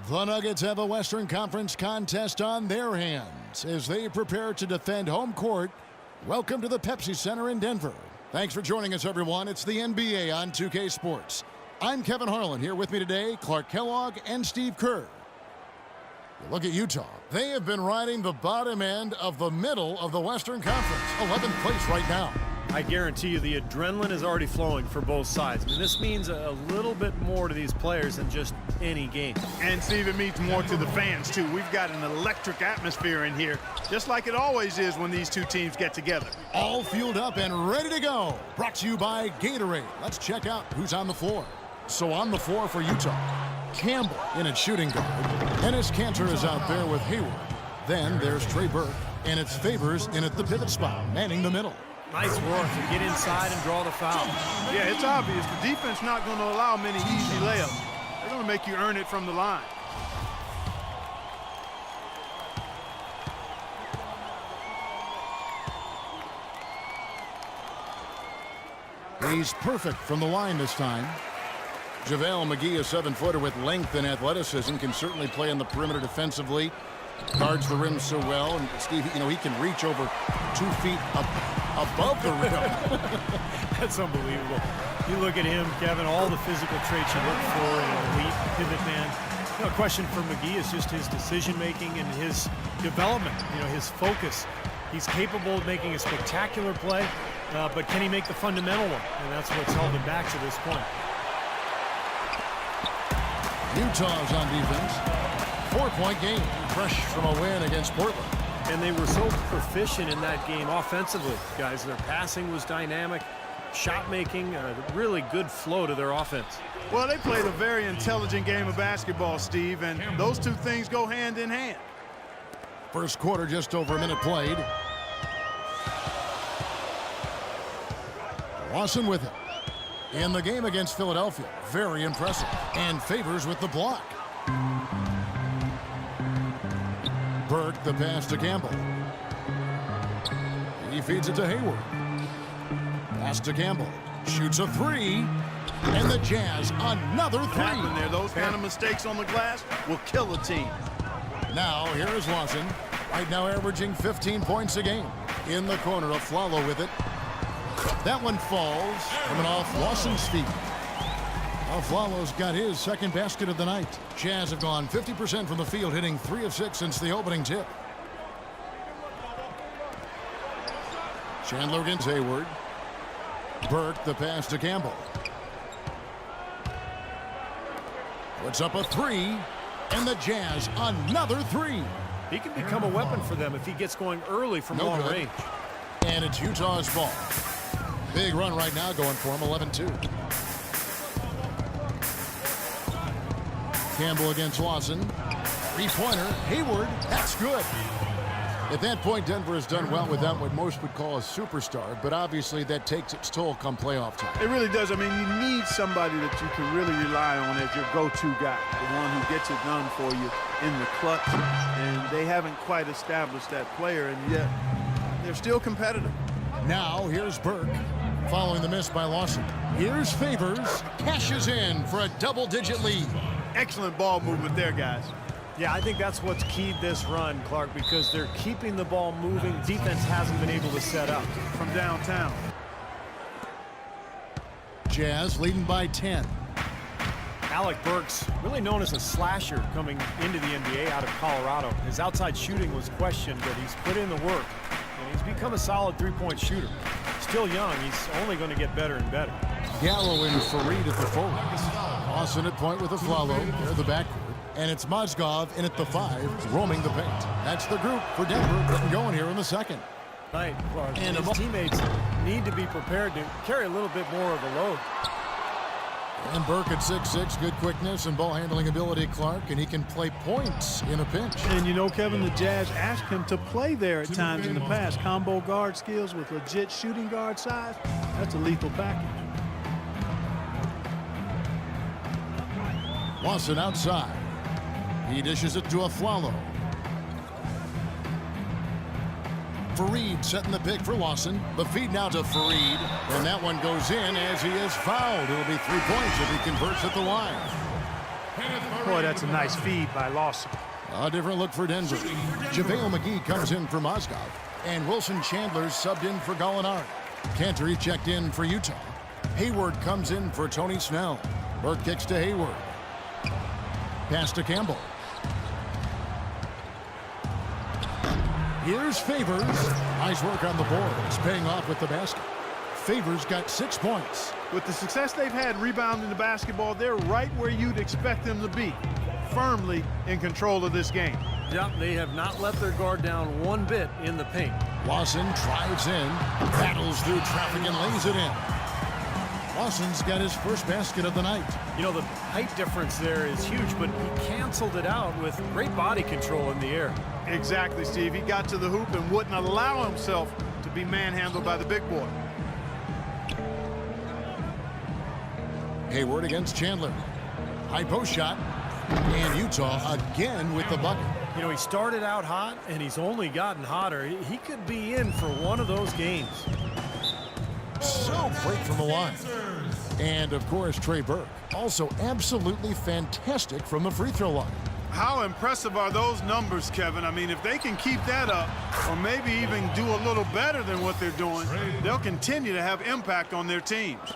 The Nuggets have a Western Conference contest on their hands as they prepare to defend home court. Welcome to the Pepsi Center in Denver. Thanks for joining us, everyone. It's the NBA on 2K Sports. I'm Kevin Harlan. Here with me today, Clark Kellogg and Steve Kerr. You look at Utah. They have been riding the bottom end of the middle of the Western Conference. 11th place right now. I guarantee you the adrenaline is already flowing for both sides. I mean, this means a little bit more to these players than just any game. And Steve, it means more to the fans, too. We've got an electric atmosphere in here, just like it always is when these two teams get together. All fueled up and ready to go. Brought to you by Gatorade. Let's check out who's on the floor. So on the floor for Utah, Campbell in at shooting guard. Enes Kanter is out there with Hayward. Then there's Trey Burke, and it's Favors in at the pivot spot, manning the middle. Nice work to get inside and draw the foul. Yeah, it's obvious. The defense not going to allow many easy layups. They're going to make you earn it from the line. He's perfect from the line this time. JaVale McGee, a 7-footer with length and athleticism, can certainly play on the perimeter defensively. Guards the rim so well. And Steve, you know, he can reach over 2 feet above the rim. That's unbelievable. You look at him, Kevin, all the physical traits you look for in an elite pivot man. You know, a question for McGee is just his decision-making and his development, you know, his focus. He's capable of making a spectacular play, but can he make the fundamental one? And that's what's held him back to this point. Utah's on defense. 4-point game, fresh from a win against Portland. And they were so proficient in that game offensively, guys. Their passing was dynamic, shot making, really good flow to their offense. Well, they played a very intelligent game of basketball, Steve, and those two things go hand in hand. First quarter, just over a minute played. Lawson with it. In the game against Philadelphia, very impressive. And Favors with the block. Burke, the pass to Campbell. He feeds it to Hayward. Pass to Campbell. Shoots a three. And the Jazz, another three. Happened there. Those kind of mistakes on the glass will kill a team. Now, here is Lawson. Right now averaging 15 points a game. In the corner, Aflalo with it. That one falls, coming off Lawson's feet. Aflalo's got his second basket of the night. Jazz have gone 50% from the field, hitting 3 of 6 since the opening tip. Chandler against Hayward. Burke, the pass to Campbell. Puts up a three, and the Jazz another three. He can become a weapon for them if he gets going early from long range. And it's Utah's ball. Big run right now going for him, 11-2. Campbell against Lawson. Three-pointer, Hayward, that's good. At that point, Denver has done well without what most would call a superstar, but obviously that takes its toll come playoff time. It really does. I mean, you need somebody that you can really rely on as your go-to guy, the one who gets it done for you in the clutch, and they haven't quite established that player, and yet they're still competitive. Now, here's Burke, following the miss by Lawson. Here's Favors, cashes in for a double-digit lead. Excellent ball movement there, guys. Yeah, I think that's what's keyed this run, Clark, because they're keeping the ball moving. Defense hasn't been able to set up. From downtown. Jazz leading by 10. Alec Burks, really known as a slasher coming into the NBA out of Colorado. His outside shooting was questioned, but he's put in the work. And he's become a solid three-point shooter. Still young, he's only going to get better and better. Gallo and Fareed at the forwards. Lawson at point with Aflalo. They're the backcourt. And it's Mozgov in at the 5, roaming the paint. That's the group for Denver getting going here in the second. Right, Clark. And his teammates need to be prepared to carry a little bit more of a load. And Burke at 6'6", good quickness and ball handling ability, Clark, and he can play points in a pinch. And you know, Kevin, the Jazz asked him to play there at times in the past. Combo guard skills with legit shooting guard size. That's a lethal package. Lawson outside. He dishes it to Aflalo. Fareed setting the pick for Lawson. The feed now to Fareed. And that one goes in as he is fouled. It'll be 3 points if he converts at the line. Boy, that's a nice feed by Lawson. A different look for Denver. JaVale McGee comes in for Mozgov. And Wilson Chandler's subbed in for Gallinari. Cantor checked in for Utah. Hayward comes in for Tony Snell. Burke kicks to Hayward. Pass to Campbell. Here's Favors. Nice work on the boards, paying off with the basket. Favors got 6 points. With the success they've had rebounding the basketball, they're right where you'd expect them to be, firmly in control of this game. Yep, they have not let their guard down one bit in the paint. Lawson drives in, battles through traffic and lays it in. Lawson's got his first basket of the night. You know, the height difference there is huge, but he canceled it out with great body control in the air. Exactly, Steve. He got to the hoop and wouldn't allow himself to be manhandled by the big boy. Hayward against Chandler. High post shot. And Utah again with the bucket. You know, he started out hot, and he's only gotten hotter. He could be in for one of those games. So great from the line. And, of course, Trey Burke. Also absolutely fantastic from the free throw line. How impressive are those numbers, Kevin? I mean, if they can keep that up, or maybe even do a little better than what they're doing, they'll continue to have impact on their teams.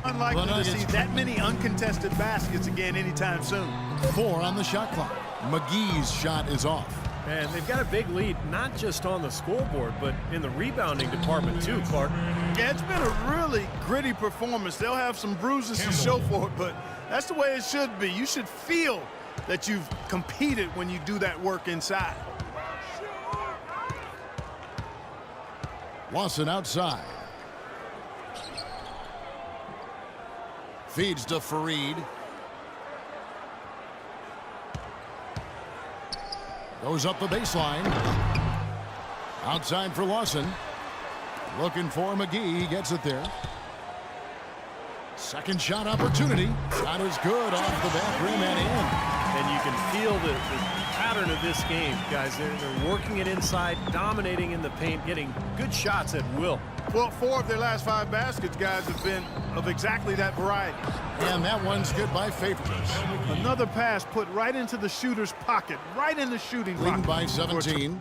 Unlikely to see that many uncontested baskets again anytime soon. 4 on the shot clock. McGee's shot is off. And they've got a big lead, not just on the scoreboard, but in the rebounding department too, Clark. Yeah, it's been a really gritty performance. They'll have some bruises to show for it, but that's the way it should be. You should feel that you've competed when you do that work inside. Lawson outside. Feeds to Fareed. Goes up the baseline. Outside for Lawson. Looking for McGee. He gets it there. Second shot opportunity. Shot is good off the back rim and in. And you can feel the pattern of this game, guys. They're working it inside, dominating in the paint, getting good shots at will. Well, 4 of their last 5 baskets, guys, have been of exactly that variety. And that one's good by Favors. Another pass put right into the shooter's pocket, right in the shooting Leading pocket. by 17.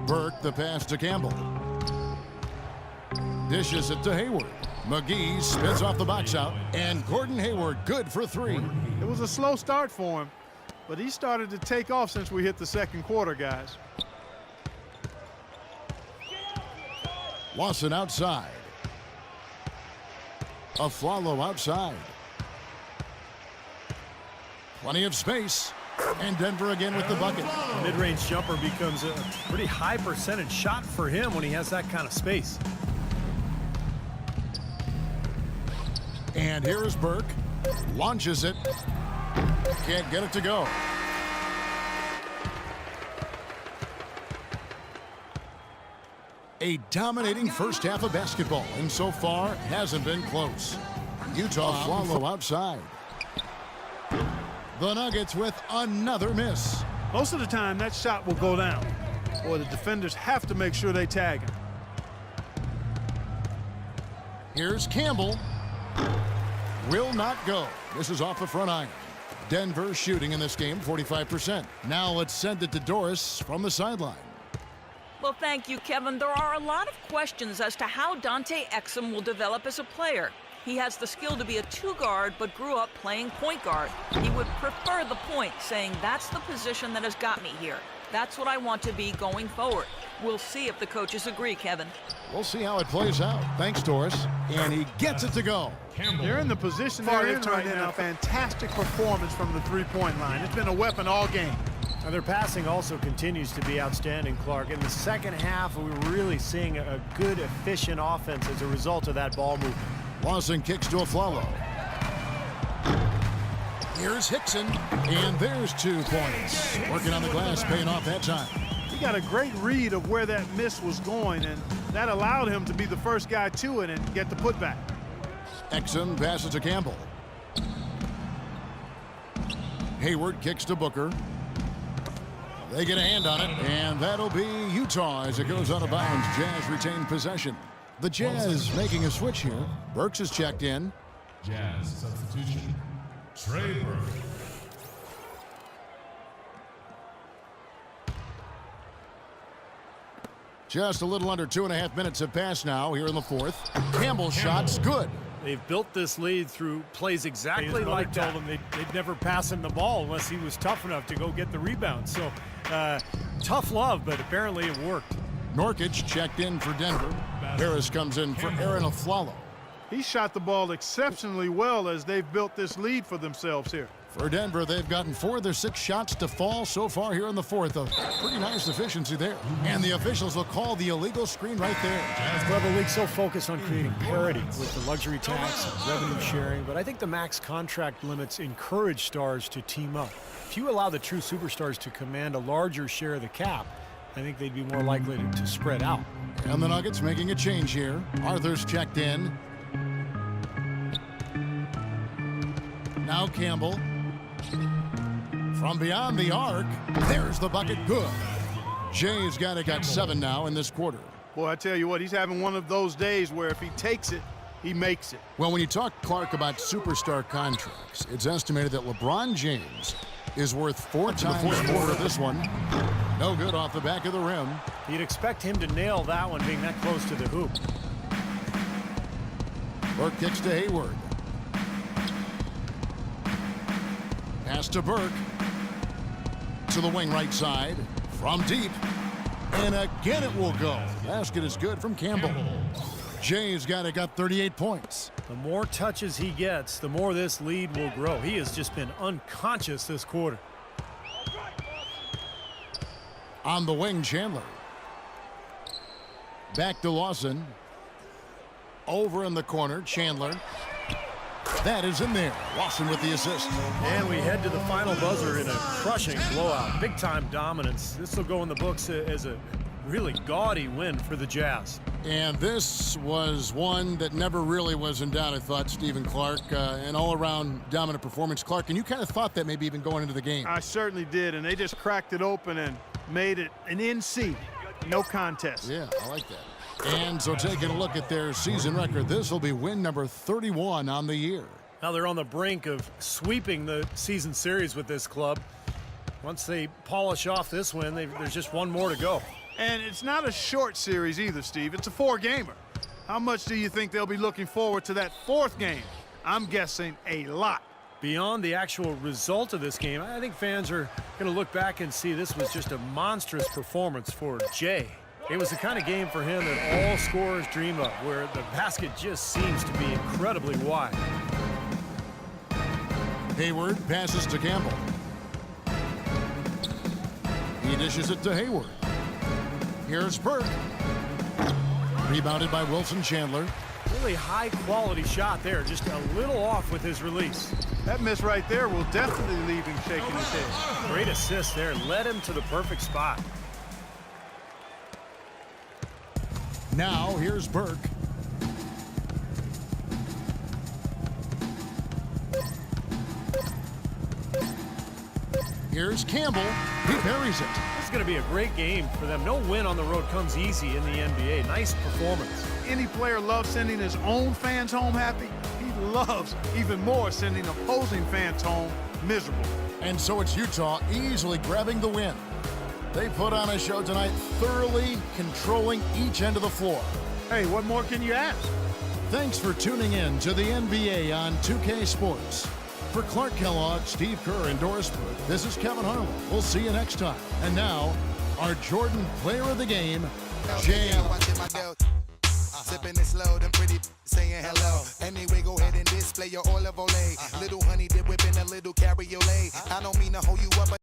Burke the pass to Campbell. Dishes it to Hayward. McGee spins off the box out, and Gordon Hayward good for 3. It was a slow start for him, but he started to take off since we hit the second quarter, guys. Lawson outside. Aflalo outside. Plenty of space. And Denver again with the bucket. Mid-range jumper becomes a pretty high percentage shot for him when he has that kind of space. And here is Burke. Launches it. Can't get it to go. A dominating first half of basketball, and so far hasn't been close. Utah Aflalo outside. The Nuggets with another miss. Most of the time, that shot will go down. Boy, the defenders have to make sure they tag him. Here's Campbell. Will not go. This is off the front iron. Denver shooting in this game 45%. Now let's send it to Doris from the sideline. Well, thank you, Kevin. There are a lot of questions as to how Dante Exum will develop as a player. He has the skill to be a 2-guard, but grew up playing point guard. He would prefer the point, saying that's the position that has got me here. That's what I want to be going forward. We'll see if the coaches agree, Kevin. We'll see how it plays out. Thanks, Doris. And he gets it to go. They're in the position they're in right now. Fantastic performance from the three-point line. It's been a weapon all game. Now, their passing also continues to be outstanding, Clark. In the second half, we're really seeing a good, efficient offense as a result of that ball movement. Lawson kicks to Aflalo. Here's Hickson, and there's 2 points. Working on the glass, paying off that time. He got a great read of where that miss was going, and that allowed him to be the first guy to it and get the putback. Exum passes to Campbell. Hayward kicks to Booker. They get a hand on it, and that'll be Utah as it goes out of bounds. Jazz retain possession. The Jazz making a switch here. Burks is checked in. Jazz substitution. Trey Burke. Just a little under 2.5 minutes have passed now here in the fourth. Campbell's shot's good. They've built this lead through plays exactly like that. Told him they'd never pass him the ball unless he was tough enough to go get the rebound. So tough love, but apparently it worked. Norkic checked in for Denver. Harris comes in for Aaron Aflalo. He shot the ball exceptionally well as they've built this lead for themselves here. For Denver, they've gotten 4 of their 6 shots to fall so far here in the fourth. A pretty nice efficiency there. And the officials will call the illegal screen right there. Jazz Clever League so focused on creating parity with the luxury tax and revenue sharing, but I think the max contract limits encourage stars to team up. If you allow the true superstars to command a larger share of the cap, I think they'd be more likely to spread out. And the Nuggets making a change here. Arthur's checked in. Now Campbell. From beyond the arc, there's the bucket, good. Jay's got 7 now in this quarter. Boy, I tell you what, he's having one of those days where if he takes it, he makes it. Well, when you talk, Clark, about superstar contracts, it's estimated that LeBron James is worth 4 times more of this one. No good off the back of the rim. You'd expect him to nail that one being that close to the hoop. Burke kicks to Hayward. Pass to Burke. To the wing right side. From deep. And again it will go. Basket is good from Campbell. Jay's got 38 points. The more touches he gets, the more this lead will grow. He has just been unconscious this quarter. On the wing, Chandler. Back to Lawson. Over in the corner, Chandler. That is in there. Lawson with the assist. And we head to the final buzzer in a crushing blowout. Big-time dominance. This will go in the books as a really gaudy win for the Jazz. And this was one that never really was in doubt, I thought, Stephen Clark. An all-around dominant performance. Clark, and you kind of thought that maybe even going into the game. I certainly did, and they just cracked it open and made it an NC. No contest. Yeah, I like that. And so taking a look at their season record, this will be win number 31 on the year. Now they're on the brink of sweeping the season series with this club. Once they polish off this win, there's just one more to go. And it's not a short series either, Steve. It's a 4-gamer. How much do you think they'll be looking forward to that 4th game? I'm guessing a lot. Beyond the actual result of this game, I think fans are going to look back and see this was just a monstrous performance for Jay. It was the kind of game for him that all scorers dream of, where the basket just seems to be incredibly wide. Hayward passes to Campbell. He dishes it to Hayward. Here's Burke. Rebounded by Wilson Chandler. Really high-quality shot there, just a little off with his release. That miss right there will definitely leave him shaking his head. Great assist there, led him to the perfect spot. Now here's Burke. Here's Campbell. He buries it. This is going to be a great game for them. No win on the road comes easy in the NBA. Nice performance. Any player loves sending his own fans home happy. He loves even more sending opposing fans home miserable. And so it's Utah easily grabbing the win. They put on a show tonight, thoroughly controlling each end of the floor. Hey, what more can you ask? Thanks for tuning in to the NBA on 2K Sports. For Clark Kellogg, Steve Kerr, and Doris Burke, this is Kevin Harlan. We'll see you next time. And now, our Jordan Player of the Game, Jay. Sipping it slow, them pretty saying hello. Anyway, go ahead and display your olive olay. Little honey dip whipping a little cabriolet. I don't mean to hold you up, but